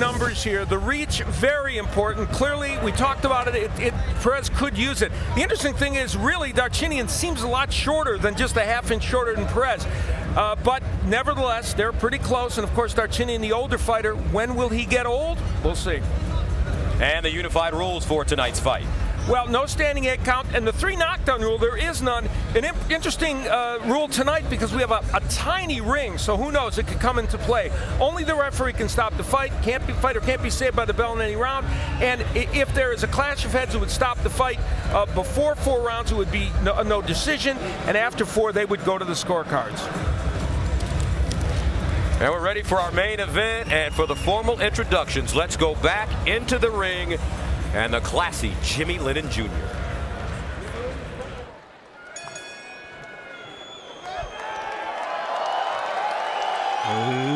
numbers here. The reach, very important. Clearly, we talked about it. Perez could use it. The interesting thing is, really, Darchinyan seems a lot shorter than just a half-inch shorter than Perez. But nevertheless, they're pretty close. And, of course, Darchinyan, the older fighter, when will he get old? We'll see. And the unified rules for tonight's fight. Well, no standing 8 count, and the 3 knockdown rule, there is none. An interesting rule tonight because we have a tiny ring, so who knows, it could come into play. Only the referee can stop the fight. Fighter can't be saved by the bell in any round. And if there is a clash of heads, it would stop the fight. Before 4 rounds, it would be no decision, and after 4, they would go to the scorecards. And we're ready for our main event, and for the formal introductions, let's go back into the ring and the classy Jimmy Lennon Jr.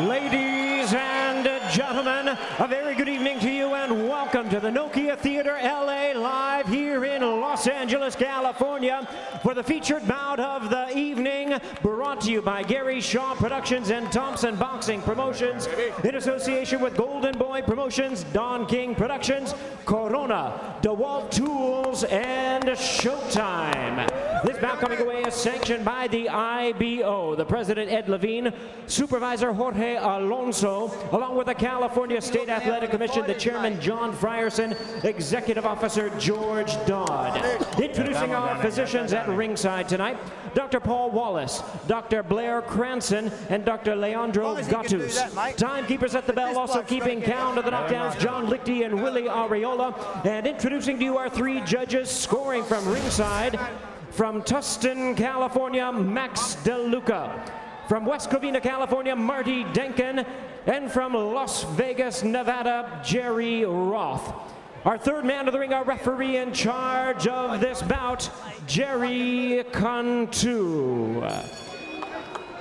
Ladies and gentlemen, a very good evening to you and welcome to the Nokia Theater LA, live here in Los Angeles, California, for the featured bout of the evening, brought to you by Gary Shaw Productions and Thompson Boxing Promotions, in association with Golden Boy Promotions, Don King Productions, Corona, DeWalt Tools, and Showtime. This bout coming away is sanctioned by the IBO, the President Ed Levine, Supervisor Jorge Alonso, along with the California State Athletic Commission, the Chairman John Frierson, Executive Officer George Dodd. Introducing our physicians at ringside tonight, Dr. Paul Wallace, Dr. Blair Cranston, and Dr. Leandro Gattus. Timekeepers at the bell, also keeping count of the knockdowns, John Lichty and Willie Areola. And introducing to you our 3 judges scoring from ringside. From Tustin, California, Max DeLuca. From West Covina, California, Marty Denkin. And from Las Vegas, Nevada, Jerry Roth. Our 3rd man of the ring, our referee in charge of this bout, Jerry Cantu.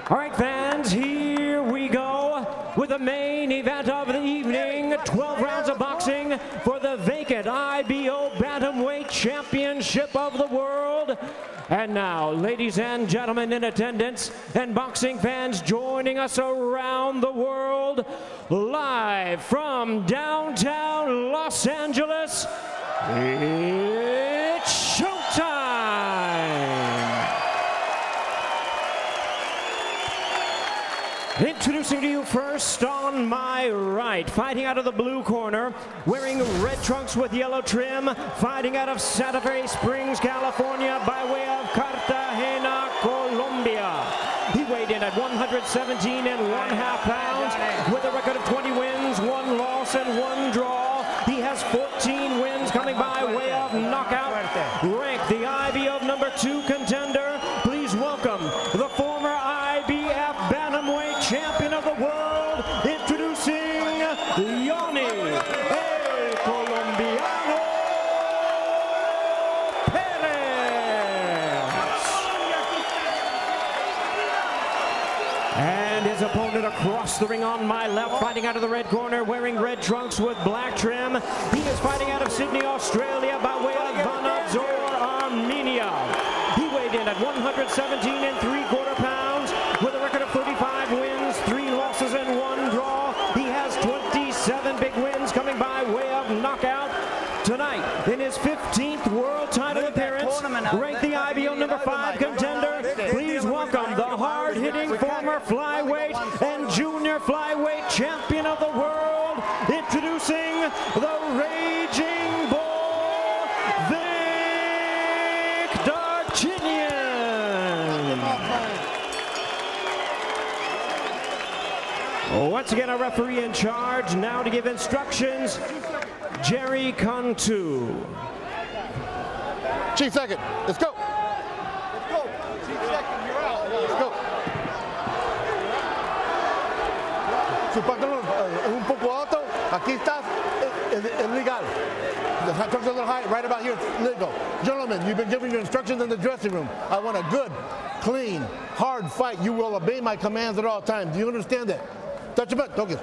All right, fans, here we go with the main event of the evening. 12 rounds of boxing for the vacant IBO Bantamweight Championship of the world. And now, ladies and gentlemen in attendance and boxing fans joining us around the world, live from downtown Los Angeles, it's showtime! Introducing to you first on my right, fighting out of the blue corner, wearing red trunks with yellow trim, fighting out of Santa Fe Springs, California, by way of Cartagena, Colombia. He weighed in at 117 1/2 pounds with a record of 20 wins, 1 loss, and 1 draw. He has 14 wins coming by way of knockout. Ranked the IBO number 2 contender. Please welcome the former IBF Bantamweight Champion of the world, introducing Yonnhy, el Colombiano Perez. And his opponent across the ring on my left, fighting out of the red corner, wearing red trunks with black trim. He is fighting out of Sydney, Australia, by way of Vanadzor, Armenia. He weighed in at 117 3/4 pounds with a record of 35 wins, 3 losses, and 1 draw. He has 27 big wins coming by way of knockout. Tonight, in his 15th world title appearance, ranked the IBO number 5 contender. Please welcome the hard-hitting former flyweight and junior flyweight champion of the world, introducing the Raging Bull, Vic Darchinyan. Once again, our referee in charge, now to give instructions, Jerry Cantu. Chief second, let's go. Let's go. Chief second, you're out. Let's go. Su pantalón es un poco alto. Aquí está, es legal. The instructions are high, right about here, legal. Gentlemen, you've been given your instructions in the dressing room. I want a good, clean, hard fight. You will obey my commands at all times. Do you understand that? Touch your butt, don't get.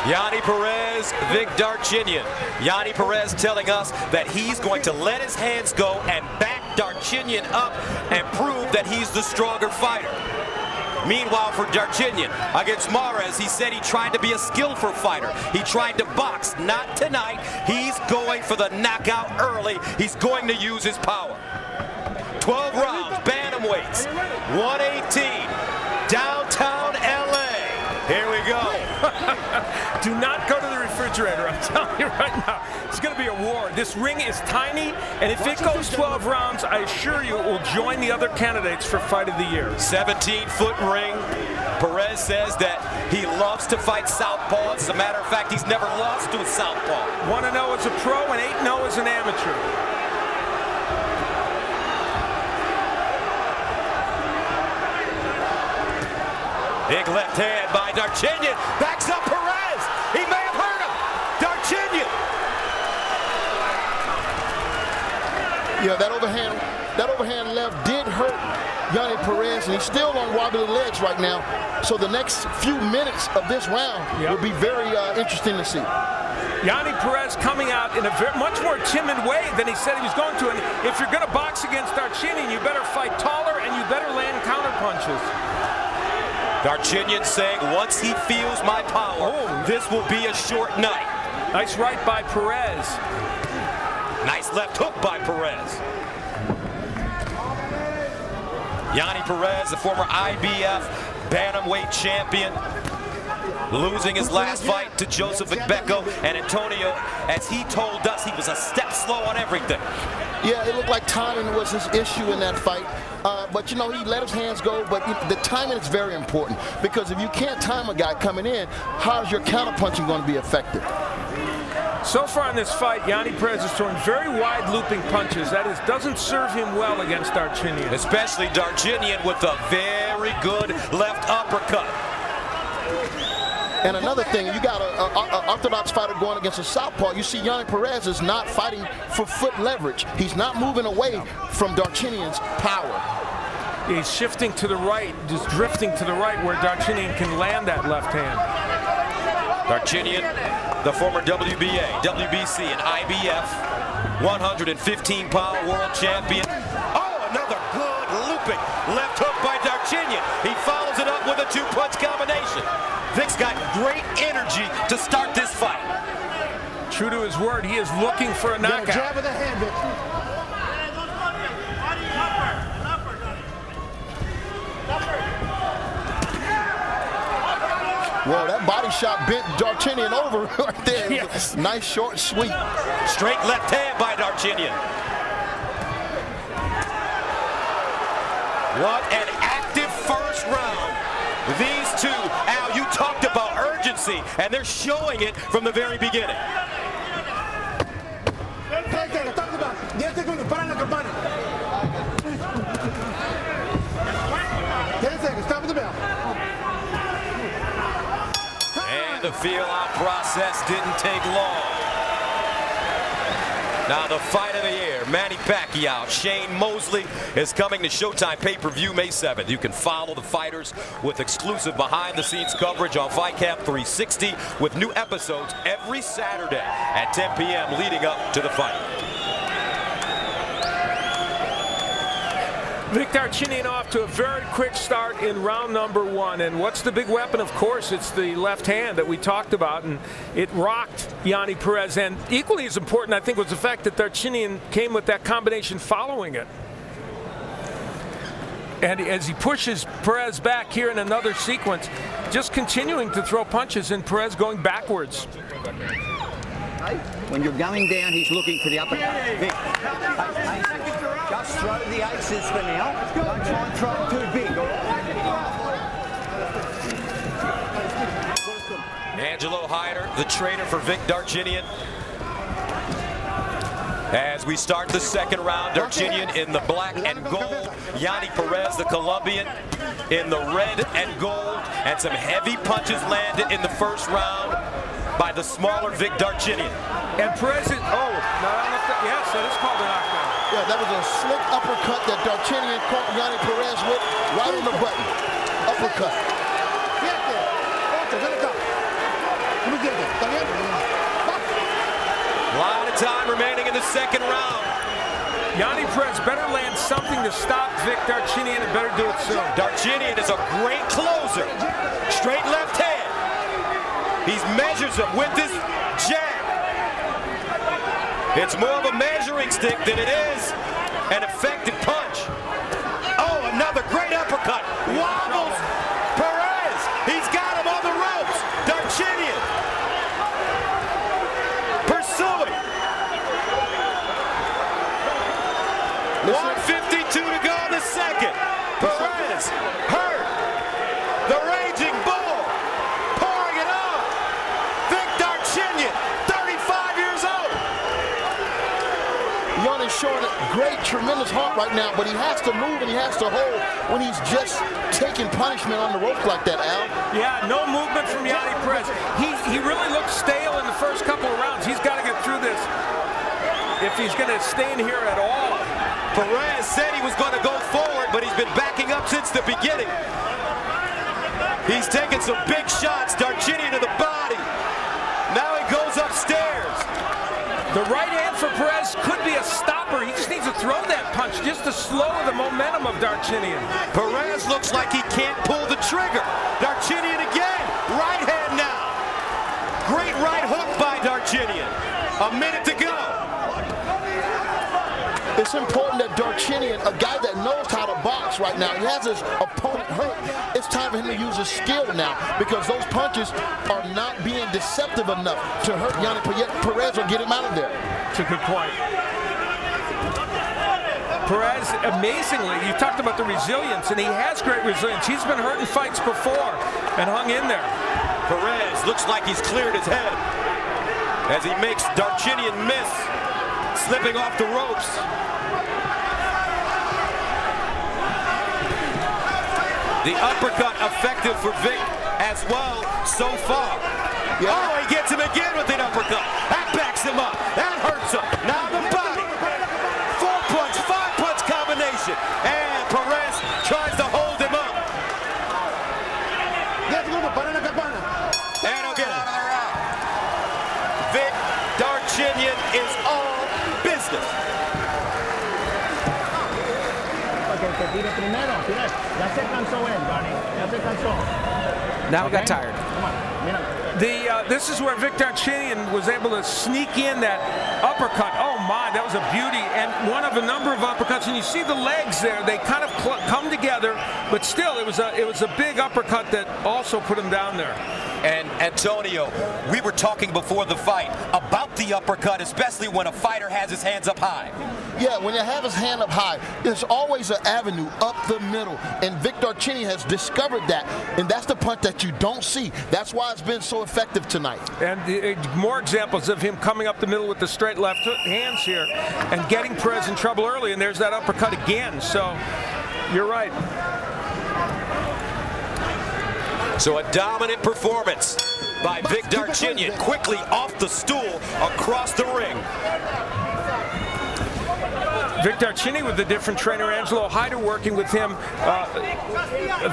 Yonnhy Perez, Vic Darchinyan. Yonnhy Perez telling us that he's going to let his hands go and back Darchinyan up and prove that he's the stronger fighter. Meanwhile, for Darchinyan against Perez, he said he tried to be a skillful fighter. He tried to box. Not tonight. He's going for the knockout early. He's going to use his power. 12 rounds, bantamweights, 118, downtown LA. Here we go. Do not go to the refrigerator, I'm telling you right now. It's going to be a war. This ring is tiny, and if it goes 12 rounds, I assure you it will join the other candidates for Fight of the Year. 17-foot ring. Perez says that he loves to fight southpaw. As a matter of fact, he's never lost to a southpaw. 1-0 as a pro and 8-0 as an amateur. Big left hand by Darchinyan. Backs up Perez. He may have hurt him. Darchinyan. Yeah, that overhand left did hurt Yonnhy Perez, and he's still on wobbly legs right now. So the next few minutes of this round will be very interesting to see. Yonnhy Perez coming out in a much more timid way than he said he was going to. And if you're going to box against Darchinyan, you better fight taller and you better land counter punches. Darchinyan saying once he feels my power, this will be a short night. Nice right by Perez. Nice left hook by Perez. Yonnhy Perez, the former IBF bantamweight champion, losing his last fight to Joseph Becco, and Antonio, as he told us, he was a step slow on everything. Yeah, it looked like timing was his issue in that fight. But, you know, he let his hands go. But the timing is very important, because if you can't time a guy coming in, how's your counterpunching going to be effective? So far in this fight, Yonnhy Perez is throwing very wide looping punches. That is, doesn't serve him well against Darchinyan. Especially Darchinyan with a very good left uppercut. And another thing, you got an orthodox fighter going against a southpaw. You see Yonnhy Perez is not fighting for foot leverage. He's not moving away from Darchinyan's power. He's shifting to the right, just drifting to the right where Darchinyan can land that left hand. Darchinyan, the former WBA, WBC, and IBF 115-pound world champion. Oh, another good looping left hook by Darchinyan. He follows it up with a two-punch combination. Vic's got great energy to start this fight. True to his word, he is looking for a knockout. Jab of the hand, Vic. Whoa, that body shot bent Darchinyan over right there. Yes. Nice short sweep. Straight left hand by Darchinyan. What an active first round. These two, Al, you talked about urgency, and they're showing it from the very beginning. And the feel-out process didn't take long. Now the fight of the year, Manny Pacquiao, Shane Mosley, is coming to Showtime pay-per-view May 7th. You can follow the fighters with exclusive behind-the-scenes coverage on FightCamp 360 with new episodes every Saturday at 10 p.m. leading up to the fight. Vic Darchinyan off to a very quick start in round number 1. And what's the big weapon? Of course, it's the left hand that we talked about. And it rocked Yonnhy Perez. And equally as important, I think, was the fact that Darchinyan came with that combination following it. And as he pushes Perez back here in another sequence, just continuing to throw punches and Perez going backwards. When you're going down, he's looking for the upper. Vic, just throw the aces for now. Don't try and throw them too big. Angelo Hyder, the trainer for Vic Darchinyan. As we start the second round, Darchinyan in the black and gold, Yonnhy Perez, the Colombian, in the red and gold, and some heavy punches landed in the first round by the smaller Vic Darchinyan. And Perez is, yes, that is called a knockdown. Yeah, that was a slick uppercut that Darchinyan caught Yonnhy Perez with right on the button. Uppercut. A lot of time remaining in the second round. Yonnhy Perez better land something to stop Vic Darchinyan and better do it soon. Darchinyan is a great closer. Straight left hand. He measures him with this jab. It's more of a measuring stick than it is an effective punch. Oh, another great uppercut. Wobbles Perez. He's got him on the ropes. Darchinyan pursuing. 1:52 to go in the second. Perez hurt. The raging bull pouring it on. Vic Darchinyan, 35 years old. Yonnhy's showing a great, tremendous heart right now, but he has to move and he has to hold when he's just taking punishment on the rope like that, Al. Yeah, no movement from Yonnhy Perez. He really looked stale in the first couple of rounds. He's got to get through this if he's going to stay in here at all. Perez said he was going to go forward, but he's been backing up since the beginning. He's taking some big shots. Darchinyan to the body. Now he goes upstairs. The right hand for Perez could be a stopper. He just needs to throw that punch just to slow the momentum of Darchinyan. Perez looks like he can't pull the trigger. Darchinyan again. Right hand now. Great right hook by Darchinyan. A minute to go. It's important that Darchinyan, a guy that knows how to box right now, he has his opponent hurt. It's time for him to use his skill now because those punches are not being deceptive enough to hurt Yonnhy Perez or get him out of there. That's a good point. Perez, amazingly, you talked about the resilience, and he has great resilience. He's been hurt in fights before and hung in there. Perez looks like he's cleared his head as he makes Darchinyan miss, slipping off the ropes. The uppercut effective for Vic as well so far. Yeah. Oh, he gets him again with an uppercut. That backs him up. That hurts him. Now the body. 4-punch, 5-punch combination. And Perez tries to hold him up. And he'll get out of the round. Vic Darchinyan is all business. Now he got tired. This is where Vic Darchinyan was able to sneak in that uppercut. Oh my, that was a beauty, and one of a number of uppercuts. And you see the legs there; they kind of come together, but still, it was a big uppercut that also put him down there. And Antonio, we were talking before the fight about the uppercut, especially when a fighter has his hands up high. Yeah, when you have his hand up high, there's always an avenue up the middle. And Vic Darchinyan has discovered that. And that's the punch that you don't see. That's why it's been so effective tonight. And more examples of him coming up the middle with the straight left hands here and getting Perez in trouble early. And there's that uppercut again. So you're right. So a dominant performance by Vic Darchinyan, quickly off the stool across the ring. Vic Darchinyan with a different trainer, Angelo Hyder, working with him.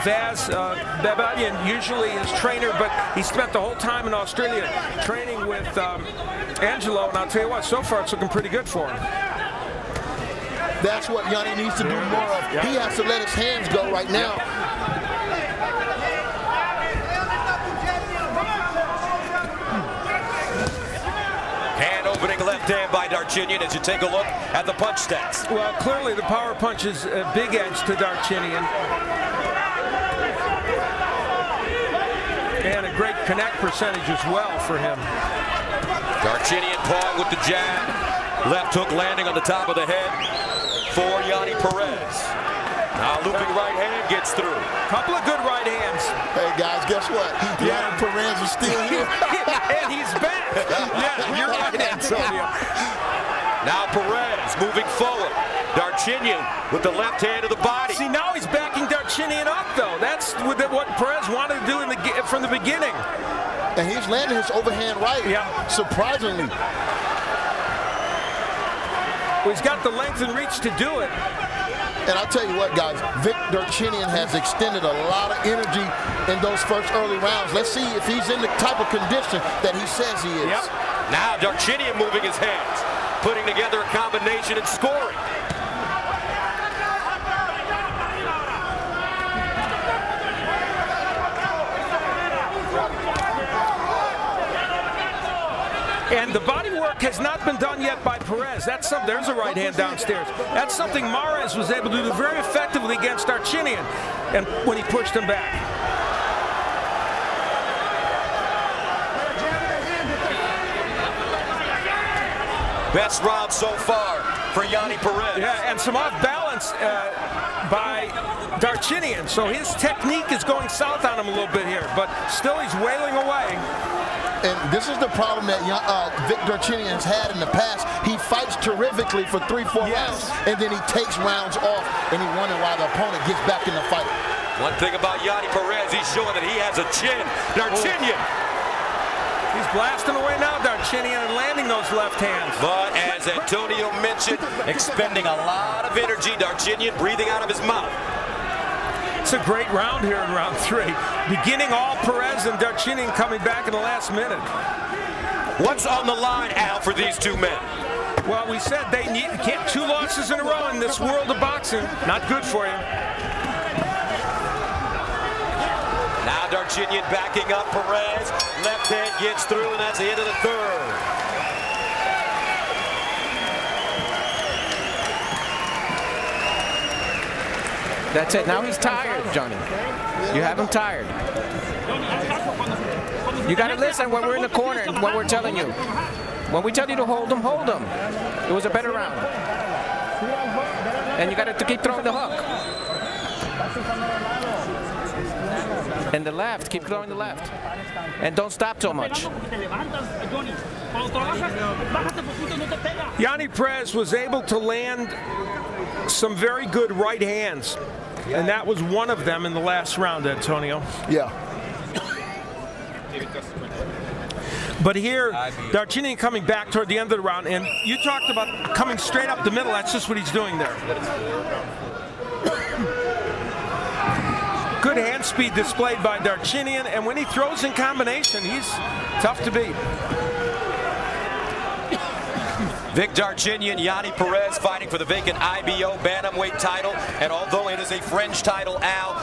Vaz Babadian, usually his trainer, but he spent the whole time in Australia training with Angelo, and I'll tell you what, so far it's looking pretty good for him. That's what Yonnhy needs to do more of. Yeah. He has to let his hands go right now. Opening left hand by Darchinyan as you take a look at the punch stats. Well, clearly the power punch is a big edge to Darchinyan. And a great connect percentage as well for him. Darchinyan pawing with the jab. Left hook landing on the top of the head for Yonnhy Perez. Now looping right hand gets through. Couple of good right hands. Hey guys, guess what? Yonnhy Perez is still here. And he's back. Yeah, you're right, Antonio. Now Perez moving forward. Darchinyan with the left hand to the body. See, now he's backing Darchinyan up, though. That's what Perez wanted to do from the beginning. And he's landing his overhand right, surprisingly. Well, he's got the length and reach to do it. And I'll tell you what, guys, Vic Darchinyan has extended a lot of energy in those first early rounds. Let's see if he's in the type of condition that he says he is. Now Darchinyan moving his hands, putting together a combination and scoring. And the body work has not been done yet by Perez. There's a right hand downstairs. That's something Mares was able to do very effectively against Darchinyan, and when he pushed him back. Best round so far for Yonnhy Perez. Yeah, and some off balance by Darchinyan. So his technique is going south on him a little bit here, but still he's wailing away. And this is the problem that Darchinyan has had in the past. He fights terrifically for 3-4 rounds, and then he takes rounds off, and he wonders why the opponent gets back in the fight. One thing about Yonnhy Perez, he's showing that he has a chin. Darchinyan. He's blasting away now, Darchinyan, and landing those left hands. But as Antonio mentioned, expending a lot of energy, Darchinyan breathing out of his mouth. It's a great round here in round 3. Beginning all Perez and Darchinyan coming back in the last minute. What's on the line, Al, for these two men? Well, we said they can't 2 losses in a row in this world of boxing. Not good for you. Now Darchinyan backing up Perez. Left hand gets through, and that's the end of the 3rd. That's it. Now he's tired, Johnny. You have him tired. You got to listen when we're in the corner and what we're telling you. When we tell you to hold him, hold him. It was a better round. And you got to keep throwing the hook. And the left, keep throwing the left. And don't stop so much. Yonnhy Perez was able to land some very good right hands, and that was one of them in the last round, Antonio. Yeah. But here, Darchinyan coming back toward the end of the round, and you talked about coming straight up the middle. That's just what he's doing there. Good hand speed displayed by Darchinyan, and when he throws in combination, he's tough to beat. Vic Darchinyan, Yonnhy Perez fighting for the vacant IBO bantamweight title, and although it is a fringe title, Al,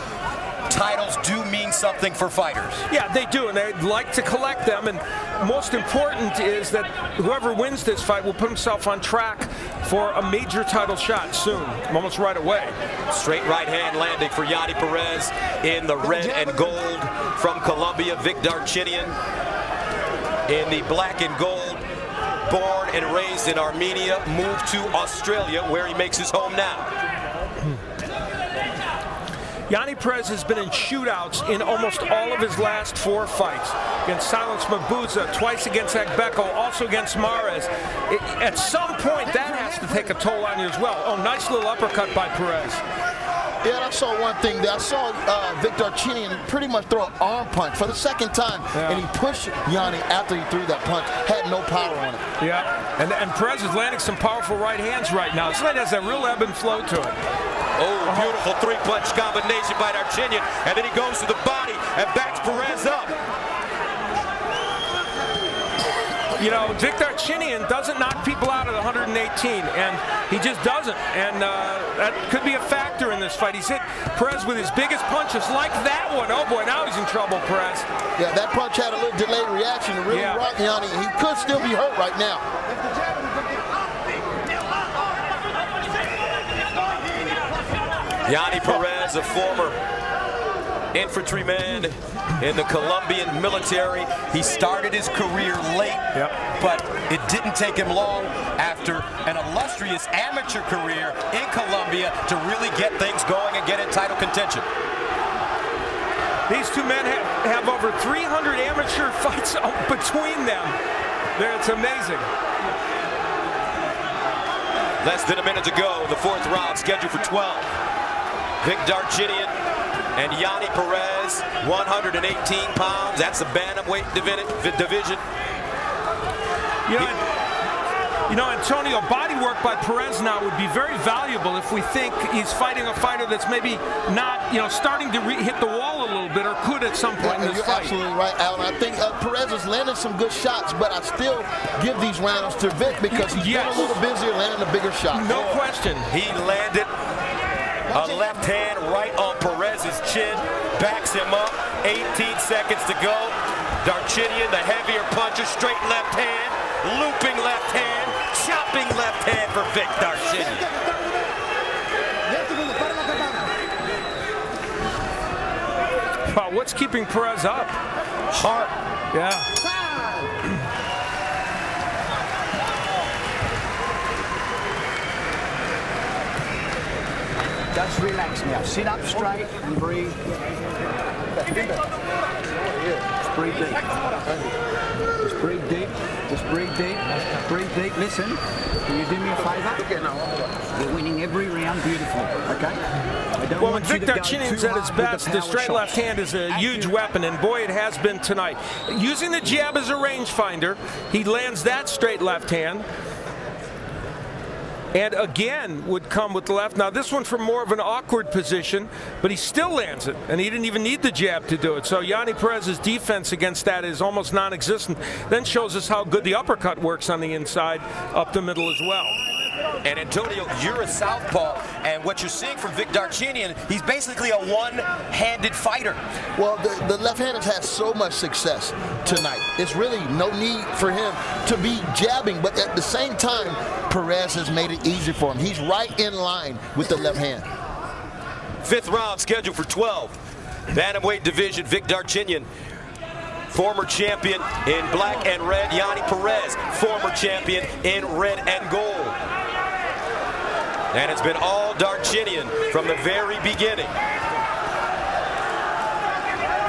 titles do mean something for fighters. Yeah, they do, and they'd like to collect them, and most important is that whoever wins this fight will put himself on track for a major title shot soon, almost right away. Straight right hand landing for Yonnhy Perez in the red and gold from Colombia. Vic Darchinyan in the black and gold. Born and raised in Armenia, moved to Australia where he makes his home now. Yonnhy Perez has been in shootouts in almost all of his last 4 fights. Against Silence Mabuza, twice against Xvid, also against Mares. At some point, that has to take a toll on you as well. Oh, nice little uppercut by Perez. Yeah, I saw one thing there. I saw Vic Darchinyan pretty much throw an arm punch for the 2nd time, and he pushed Yonnhy after he threw that punch. Had no power on it. Yeah, and Perez is landing some powerful right hands right now. This fight has a real ebb and flow to it. Oh, beautiful 3-punch combination by Darchinyan, and then he goes to the body and backs Perez up. You know, Vic Darchinyan doesn't knock people out at 118, and he just doesn't. And that could be a factor in this fight. He's hit Perez with his biggest punches like that one. Oh, boy, now he's in trouble, Perez. Yeah, that punch had a little delayed reaction to really rock Yonnhy. He could still be hurt right now. Yonnhy Perez, a former infantryman in the Colombian military. He started his career late, but it didn't take him long after an illustrious amateur career in Colombia to really get things going and get in title contention. These two men have over 300 amateur fights between them. It's amazing. Less than a minute to go, the 4th round, scheduled for 12. Vic Darchinyan and Yonnhy Perez, 118 pounds. That's the bantamweight division. You know, Antonio, body work by Perez now would be very valuable if we think he's fighting a fighter that's maybe not, starting to hit the wall a little bit, or could at some point in this fight. You're absolutely right, Alan. I think Perez has landed some good shots, but I still give these rounds to Vic because he's been a little busier landing the bigger shots. No question. He landed a left hand right on Perez's chin, backs him up, 18 seconds to go. Darchinyan, the heavier puncher, straight left hand, looping left hand, chopping left hand for Vic Darchinyan. Wow, what's keeping Perez up? Heart. Yeah. Just relax now. Sit up straight and breathe. Just breathe deep. Just breathe deep. Just breathe deep. Breathe deep. Listen, can you do me a favour? You're winning every round beautifully, okay? Well, when Vic Darchinyan's at his best, the straight left hand is a huge weapon, and boy, it has been tonight. Using the jab as a rangefinder, he lands that straight left hand. And again would come with the left. Now this one from more of an awkward position, but he still lands it, and he didn't even need the jab to do it. So Yonnhy Perez's defense against that is almost non-existent. Then shows us how good the uppercut works on the inside, up the middle as well. And Antonio, you're a southpaw, and what you're seeing from Vic Darchinyan, he's basically a one-handed fighter. Well, the left-handers had so much success tonight. It's really no need for him to be jabbing, but at the same time, Perez has made it easy for him. He's right in line with the left hand. 5th round scheduled for 12. Bantamweight division, Vic Darchinyan. Former champion in black and red, Yonnhy Perez, former champion in red and gold. And it's been all Darchinyan from the very beginning.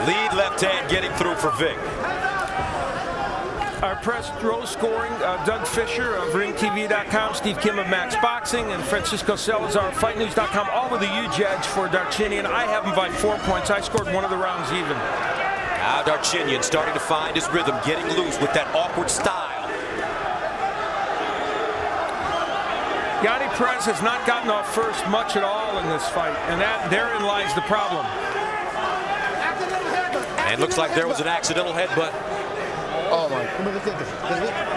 Lead left hand getting through for Vic. Our press row scoring, Doug Fisher of RingTV.com, Steve Kim of Max Boxing, and Francisco Salazar of FightNews.com, all with a huge edge for Darchinyan. I have him by 4 points. I scored one of the rounds even. Now Darchinyan starting to find his rhythm, getting loose with that awkward style. Yonnhy Perez has not gotten off first much at all in this fight, and therein lies the problem. And looks like there was an accidental headbutt. Oh my!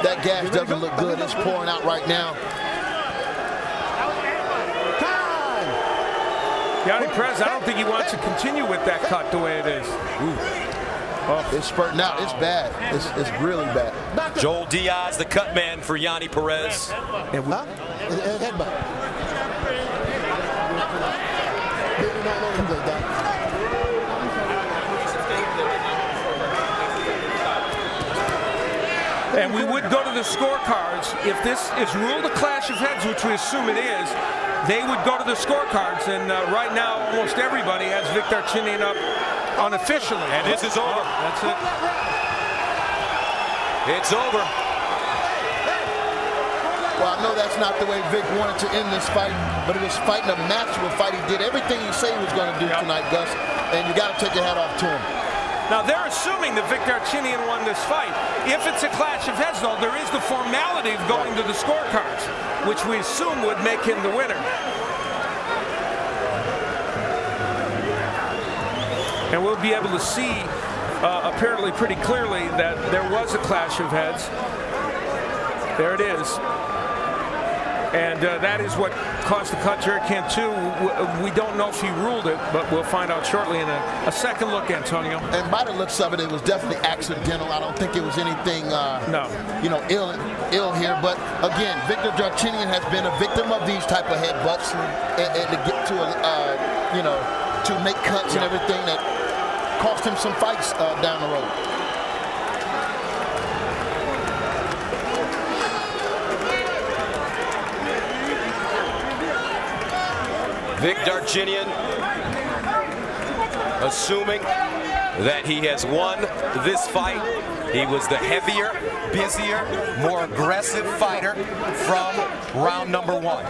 That gas doesn't look good. It's pouring out right now. Yonnhy Perez, I don't think he wants to continue with that cut the way it is. Oh. It's spurting out. It's bad. It's really bad. Joel Diaz, the cut man for Yonnhy Perez. Headbutt. And we would go to the scorecards. If this is ruled a clash of heads, which we assume it is, they would go to the scorecards. And right now, almost everybody has Vic Darchinyan up unofficially. And this is over. Oh, that's it. It's over. Well, I know that's not the way Vic wanted to end this fight, but he was fighting a matchable fight. He did everything he said he was going to do tonight, Gus, and you got to take your hat off to him. Now, they're assuming that Vic Darchinyan won this fight. If it's a clash of heads, though, there is the formality of going to the scorecards, which we assume would make him the winner. And we'll be able to see, apparently pretty clearly, that there was a clash of heads. There it is. And that is what caused the cut. Jerry Can too. We don't know if he ruled it, but we'll find out shortly in a second look, Antonio. And by the looks of it, it was definitely accidental. I don't think it was anything, ill here. But again, Victor Darchinyan has been a victim of these type of headbutts, and to get to to make cuts and everything that cost him some fights down the road. Vic Darchinyan assuming that he has won this fight. He was the heavier, busier, more aggressive fighter from round number 1.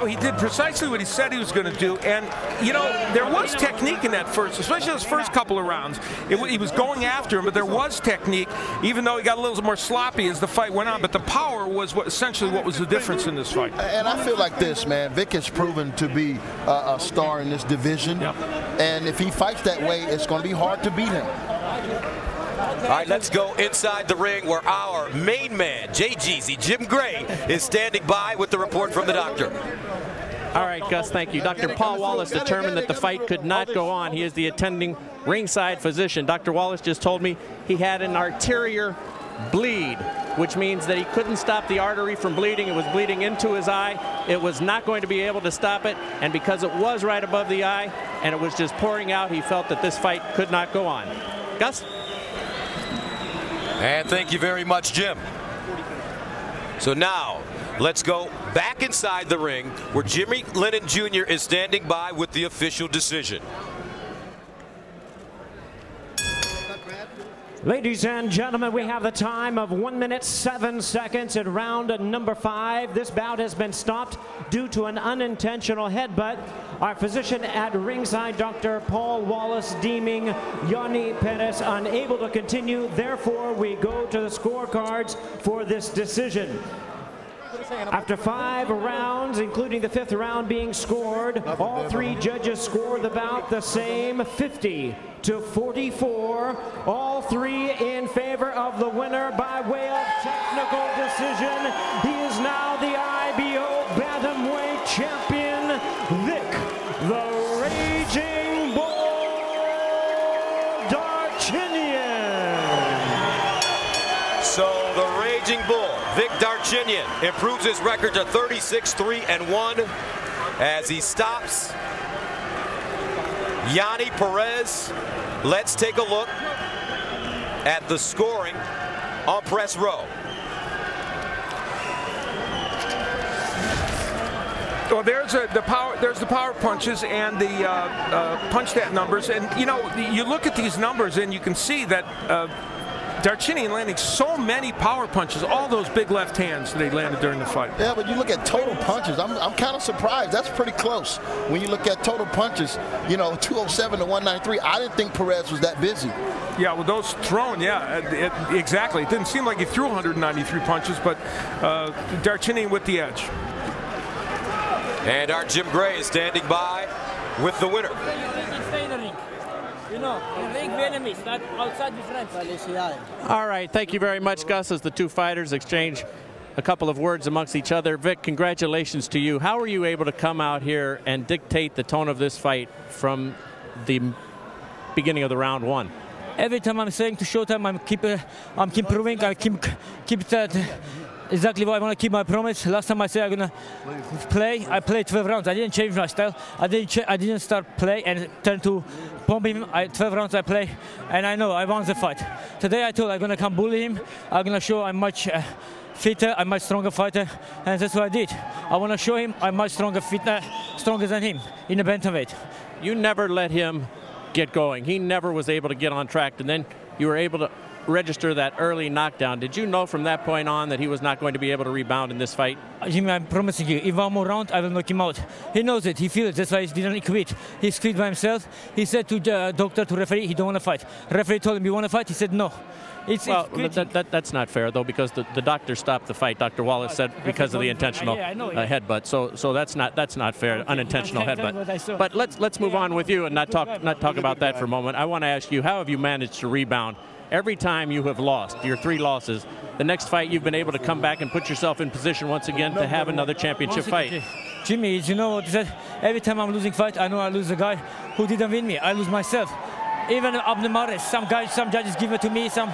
He did precisely what he said he was going to do, and there was technique in that first, especially those first couple of rounds. He was going after him, but there was technique, even though he got a little more sloppy as the fight went on. But the power was essentially what was the difference in this fight. And I feel like this, man. Vic has proven to be a star in this division, and if he fights that way, it's going to be hard to beat him. All right, let's go inside the ring where our main man, JGZ, Jim Gray, is standing by with the report from the doctor. All right, Gus, thank you. Dr. Paul Wallace determined that the fight could not go on. He is the attending ringside physician. Dr. Wallace just told me he had an arterial bleed, which means that he couldn't stop the artery from bleeding. It was bleeding into his eye. It was not going to be able to stop it, and because it was right above the eye and it was just pouring out, he felt that this fight could not go on. Gus? And thank you very much, Jim. So now, let's go back inside the ring where Jimmy Lennon Jr. is standing by with the official decision. Ladies and gentlemen, we have the time of 1 minute 7 seconds in round number 5. This bout has been stopped due to an unintentional headbutt. Our physician at ringside, Dr. Paul Wallace, deeming Yonnhy Perez unable to continue. Therefore, we go to the scorecards for this decision. After 5 rounds, including the 5th round being scored, all 3 judges scored the bout the same, 50-44. All 3 in favor of the winner by way of technical decision. He is now the IBO Bantamweight champion, Vic, the Raging Bull Darchinyan. So the Raging Bull, Vic Darchinyan, improves his record to 36-3-1 as he stops Yonnhy Perez. Let's take a look at the scoring on press row. Well, there's the power punches and the punch stat numbers, and you know, you look at these numbers and you can see that Darchinyan landing so many power punches, all those big left hands that he landed during the fight. Yeah, but you look at total punches, I'm kind of surprised. That's pretty close. When you look at total punches, you know, 207 to 193, I didn't think Perez was that busy. Yeah, well, those thrown, yeah, exactly. It didn't seem like he threw 193 punches, but Darchinyan with the edge. And our Jim Gray is standing by with the winner. You know, big enemies, not outside the friends. All right, thank you very much, Gus, as the 2 fighters exchange a couple of words amongst each other. Vic, congratulations to you. How were you able to come out here and dictate the tone of this fight from the beginning of the round 1? Every time I'm saying to Showtime, I'm keep improving. I keep that. Exactly what I want to keep my promise. Last time I said I'm gonna play, I played 12 rounds. I didn't change my style. I didn't start play and turn to bomb him. 12 rounds I play, and I know I won the fight. Today I told I'm gonna come bully him. I'm gonna show I'm much fitter, I'm much stronger fighter, and that's what I did. I want to show him I'm much stronger than him in the bantamweight. You never let him get going. He never was able to get on track, and then you were able to register that early knockdown. Did you know from that point on that he was not going to be able to rebound in this fight? Jimmy, I'm promising you, if one more round, I will knock him out. He knows it, he feels it, that's why he didn't quit. He quit by himself. He said to the doctor, to referee, he don't want to fight. Referee told him, you want to fight? He said no. That's not fair, though, because the doctor stopped the fight. Dr. Wallace said because of the intentional headbutt. So that's not fair, unintentional headbutt. But let's move on with you and not talk about that for a moment. I want to ask you, how have you managed to rebound? Every time you have lost, your 3 losses, the next fight you've been able to come back and put yourself in position once again to have another championship fight. Jimmy, you know what he said? Every time I'm losing fight, I know I lose the guy who didn't win me. I lose myself. Even up the Mares, some judges give it to me, some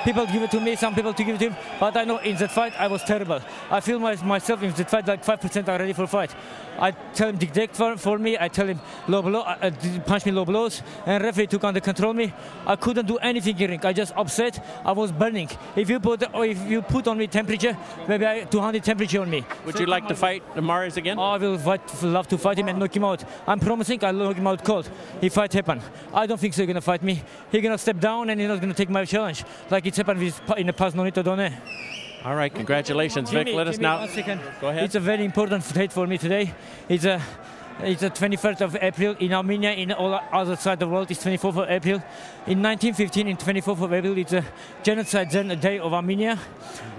people give it to me, some people to give it to him. But I know in that fight I was terrible. I feel myself in that fight like 5% are ready for fight. I tell him dictate for me. I tell him low blow, punch me low blows, and referee took under control me. I couldn't do anything in ring. I just upset. I was burning. If you put on me temperature, maybe 200 temperature on me. Would you like to fight Mares again? I will love to fight him and knock him out. I'm promising I'll knock him out cold if fight happen. I don't think so he's gonna fight me. He's gonna step down and he's not gonna take my challenge like it's happened in the past Nonito Done. All right, congratulations, Vic. Let us now. Go ahead. It's a very important date for me today. It's the 21st of April in Armenia. In all other side of the world, it's 24th of April. In 1915, in 24th of April, it's a genocide day of Armenia.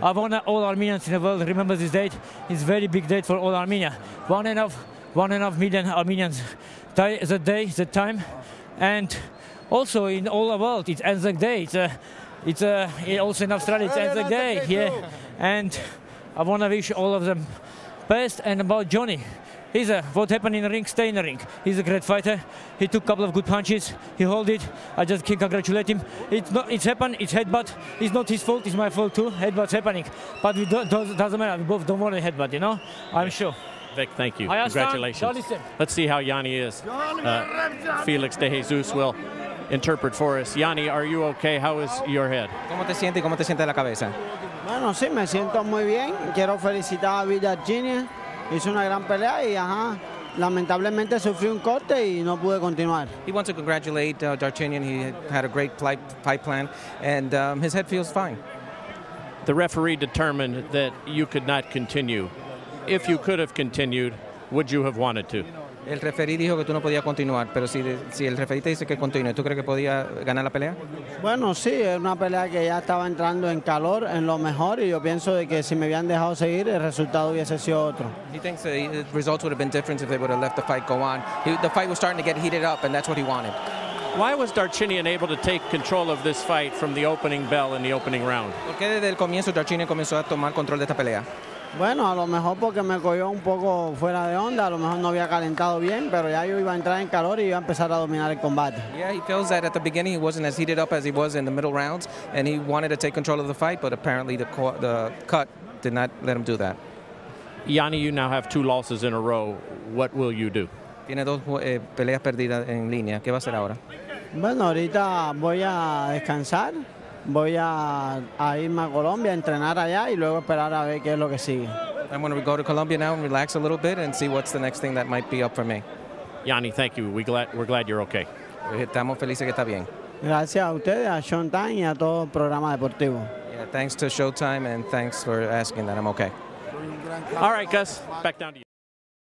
I want all Armenians in the world remember this date. It's a very big date for all Armenia. 1.5 million Armenians die that day, that time, and also in all the world, it's Anzac Day. It's also in Australia, it's Anzac Day. Yeah, and I want to wish all of them Perez and about Yonnhy. He's what happened in the ring, stay in the ring. He's a great fighter. He took a couple of good punches. He held it. I just can congratulate him. It's happened. It's headbutt. It's not his fault. It's my fault too. Headbutt's happening. But it doesn't matter. We both don't want a headbutt, you know? I'm sure. Vic, thank you. Congratulations. Let's see how Yonnhy is. Felix de Jesus will interpret for us. Yonnhy, are you okay? How is your head? ¿Cómo te sientes y cómo te sientes la cabeza? Bueno, sí, me siento muy bien. Quiero felicitar a Darchinyan. Hizo una gran pelea y lamentablemente sufrí un corte y no pude continuar. He wants to congratulate Darchinyan. He had a great fight plan, and his head feels fine. The referee determined that you could not continue. If you could have continued, would you have wanted to? El referee dijo que tú no podías continuar, pero si el referee te dice que continúe, ¿tú crees que podía ganar la pelea? Bueno, sí, es una pelea que ya estaba entrando en calor, en lo mejor, y yo pienso de que si me habían dejado seguir, el resultado hubiese sido otro. He thinks the results would have been different if they would have left the fight go on. The fight was starting to get heated up, and that's what he wanted. Why was Darchinyan able to take control of this fight from the opening bell in the opening round? ¿Por qué desde el comienzo Darchinyan comenzó a tomar control de esta pelea? Bueno, a lo mejor porque me cogió un poco fuera de onda, a lo mejor no había calentado bien, pero ya yo iba a entrar en calor y iba a empezar a dominar el combate. Yeah, he feels that at the beginning he wasn't as heated up as he was in the middle rounds, and he wanted to take control of the fight, but apparently the cut did not let him do that. Yonnhy, you now have 2 losses in a row. What will you do? Tiene 2 peleas perdidas en línea. ¿Qué va a hacer ahora? Bueno, ahorita voy a descansar. Voy a irme a Colombia, a entrenar allá y luego esperar a ver qué es lo que sigue. I'm going to go to Colombia now and relax a little bit and see what's the next thing that might be up for me. Yonnhy, thank you. We're glad you're okay. Estamos felices que está bien. Gracias a ustedes, a Showtime y a todo el programa deportivo. Yeah, thanks to Showtime and thanks for asking that I'm okay. All right, Gus, back down to you.